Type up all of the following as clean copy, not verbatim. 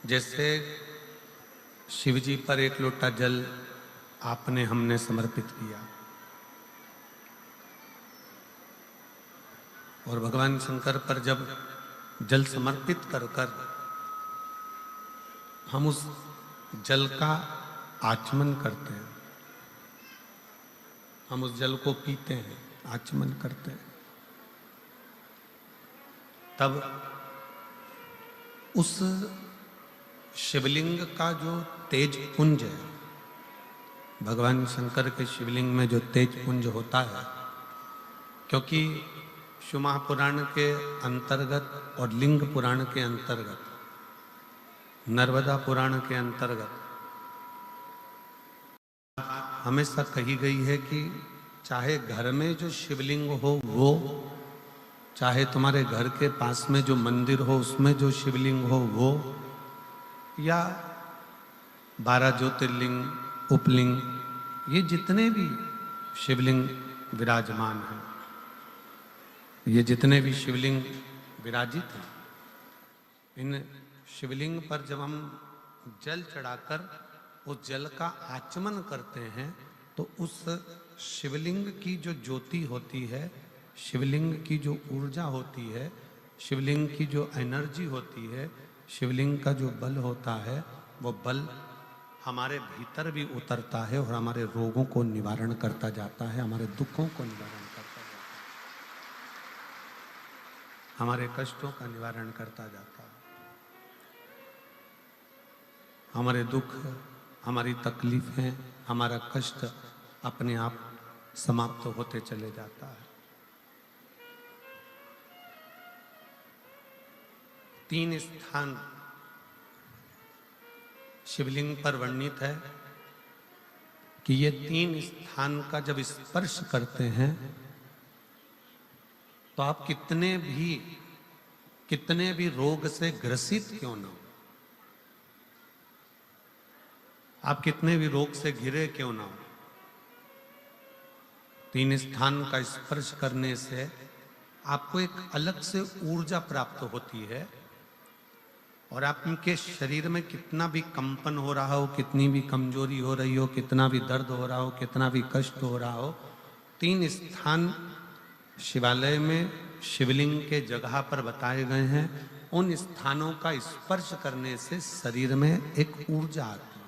जैसे शिव जी पर एक लोटा जल आपने हमने समर्पित किया और भगवान शंकर पर जब जल समर्पित कर कर हम उस जल का आचमन करते हैं, हम उस जल को पीते हैं, आचमन करते हैं, तब उस शिवलिंग का जो तेज पुंज है, भगवान शंकर के शिवलिंग में जो तेज पुंज होता है, क्योंकि शिव महापुराण के अंतर्गत और लिंग पुराण के अंतर्गत, नर्मदा पुराण के अंतर्गत हमेशा कही गई है कि चाहे घर में जो शिवलिंग हो वो, चाहे तुम्हारे घर के पास में जो मंदिर हो उसमें जो शिवलिंग हो वो, या 12 ज्योतिर्लिंग, उपलिंग, ये जितने भी शिवलिंग विराजमान हैं, ये जितने भी शिवलिंग विराजित हैं, इन शिवलिंग पर जब हम जल चढ़ाकर उस जल का आचमन करते हैं तो उस शिवलिंग की जो ज्योति होती है, शिवलिंग की जो ऊर्जा होती है, शिवलिंग की जो एनर्जी होती है, शिवलिंग का जो बल होता है, वो बल हमारे भीतर भी उतरता है और हमारे रोगों को निवारण करता जाता है, हमारे दुखों को निवारण करता जाता है, हमारे कष्टों का निवारण करता जाता है। हमारे दुख, हमारी तकलीफें, हमारा कष्ट अपने आप समाप्त होते चले जाता है। 3 स्थान शिवलिंग पर वर्णित है कि ये 3 स्थान का जब स्पर्श करते हैं तो आप कितने भी रोग से ग्रसित क्यों ना हो, आप कितने भी रोग से घिरे क्यों ना हो, 3 स्थान का स्पर्श करने से आपको एक अलग से ऊर्जा प्राप्त होती है और आपके शरीर में कितना भी कंपन हो रहा हो, कितनी भी कमजोरी हो रही हो, कितना भी दर्द हो रहा हो, कितना भी कष्ट हो रहा हो, 3 स्थान शिवालय में शिवलिंग के जगह पर बताए गए हैं, उन स्थानों का स्पर्श करने से शरीर में एक ऊर्जा आती है,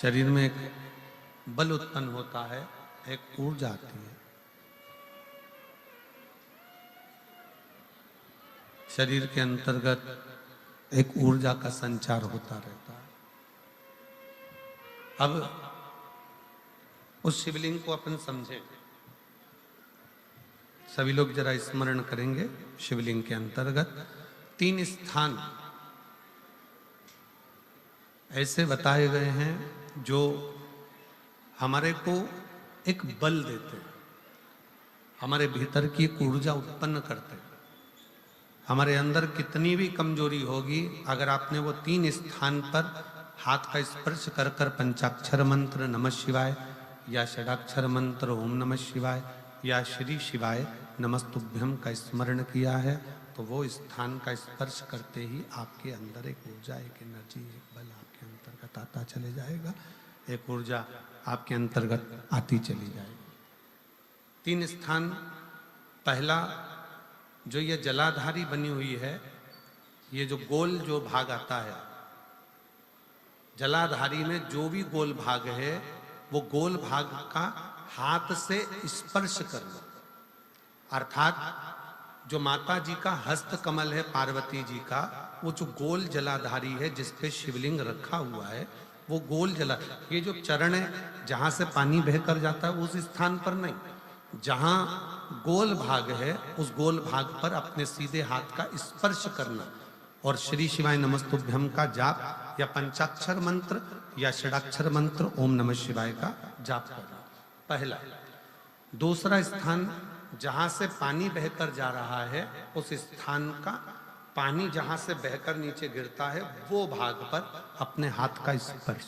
शरीर में एक बल उत्पन्न होता है, एक ऊर्जा आती है, शरीर के अंतर्गत एक ऊर्जा का संचार होता रहता है। अब उस शिवलिंग को अपन समझें, सभी लोग जरा स्मरण करेंगे। शिवलिंग के अंतर्गत 3 स्थान ऐसे बताए गए हैं जो हमारे को एक बल देते हैं, हमारे भीतर की एक ऊर्जा उत्पन्न करते हैं। हमारे अंदर कितनी भी कमजोरी होगी, अगर आपने वो 3 स्थान पर हाथ का स्पर्श कर कर पंचाक्षर मंत्र नमः शिवाय या षडाक्षर मंत्र ओम नमः शिवाय या श्री शिवाय नमस्तुभ्यम का स्मरण किया है तो वो स्थान का स्पर्श करते ही आपके अंदर एक ऊर्जा, एक एनर्जी, एक बल आपके अंतर्गत आता चले जाएगा, एक ऊर्जा आपके अंतर्गत आती चली जाएगी। 3 स्थान, पहला जो ये जलाधारी बनी हुई है, ये जो गोल जो भाग आता है, जलाधारी में जो भी गोल भाग है वो गोल भाग का हाथ से स्पर्श करना, अर्थात जो माता जी का हस्त कमल है पार्वती जी का, वो जो गोल जलाधारी है जिस पे शिवलिंग रखा हुआ है, वो गोल जला, ये जो चरण है जहां से पानी बहकर जाता है उस स्थान पर नहीं, जहां गोल भाग है उस गोल भाग पर अपने सीधे हाथ का स्पर्श करना और श्री शिवाय नमस्तुभ्यम का जाप या पंचाक्षर मंत्र या षडाक्षर मंत्र ओम नमः शिवाय का जाप करना, पहला। दूसरा स्थान, जहां से पानी बहकर जा रहा है उस स्थान का पानी जहां से बहकर नीचे गिरता है वो भाग पर अपने हाथ का स्पर्श,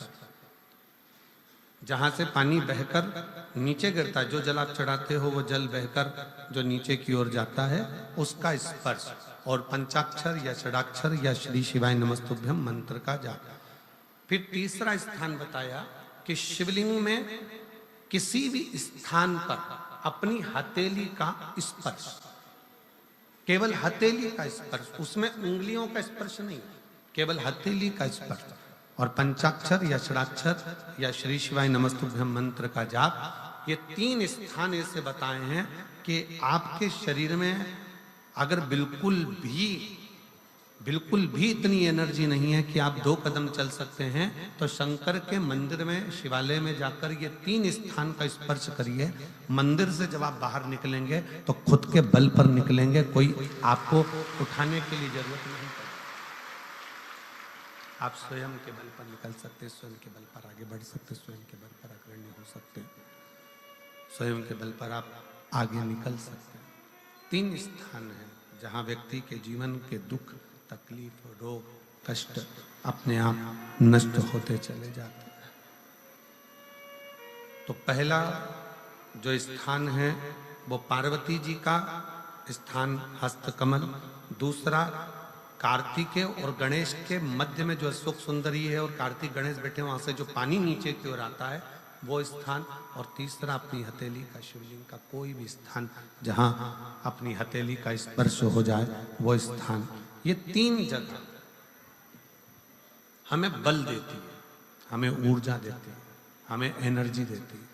जहां से पानी बहकर नीचे गिरता है, जो जल आप चढ़ाते हो वो जल बहकर जो नीचे की ओर जाता है उसका स्पर्श, और पंचाक्षर या षडाक्षर या श्री शिवाय नमस्तुभ्यम मंत्र का जाप। फिर तीसरा स्थान बताया कि शिवलिंग में किसी भी स्थान पर अपनी हथेली का स्पर्श, केवल हथेली का स्पर्श, उसमें उंगलियों का स्पर्श नहीं, केवल हथेली का स्पर्श, और पंचाक्षर या षडाक्षर या श्री शिवाय नमस्तुभ्यम मंत्र का जाप। ये 3 स्थान ऐसे बताए हैं कि आपके शरीर में अगर बिल्कुल भी इतनी एनर्जी नहीं है कि आप 2 कदम चल सकते हैं, तो शंकर के मंदिर में, शिवालय में जाकर ये 3 स्थान का स्पर्श करिए। मंदिर से जब आप बाहर निकलेंगे तो खुद के बल पर निकलेंगे, कोई आपको उठाने के लिए जरूरत नहीं पड़ेगी। आप स्वयं के बल पर निकल सकते, स्वयं के बल पर आगे बढ़ सकते, स्वयं के बल पर अग्रणी हो सकते, स्वयं के बल पर आप आगे निकल सकते। 3 स्थान हैं जहां व्यक्ति के जीवन के दुख, तकलीफ, रोग, कष्ट अपने आप नष्ट होते चले जाते हैं। तो पहला जो स्थान है वो पार्वती जी का स्थान हस्तकमल, दूसरा कार्तिकेय और गणेश के मध्य में जो अशोक सुंदरी है और कार्तिक गणेश बैठे वहां से जो पानी नीचे की ओर आता है वो स्थान, और तीसरा अपनी हथेली का, शिवलिंग का कोई भी स्थान जहां अपनी हथेली का स्पर्श हो जाए वो स्थान। ये 3 जगह हमें बल देती है, हमें ऊर्जा देती है, हमें एनर्जी देती है।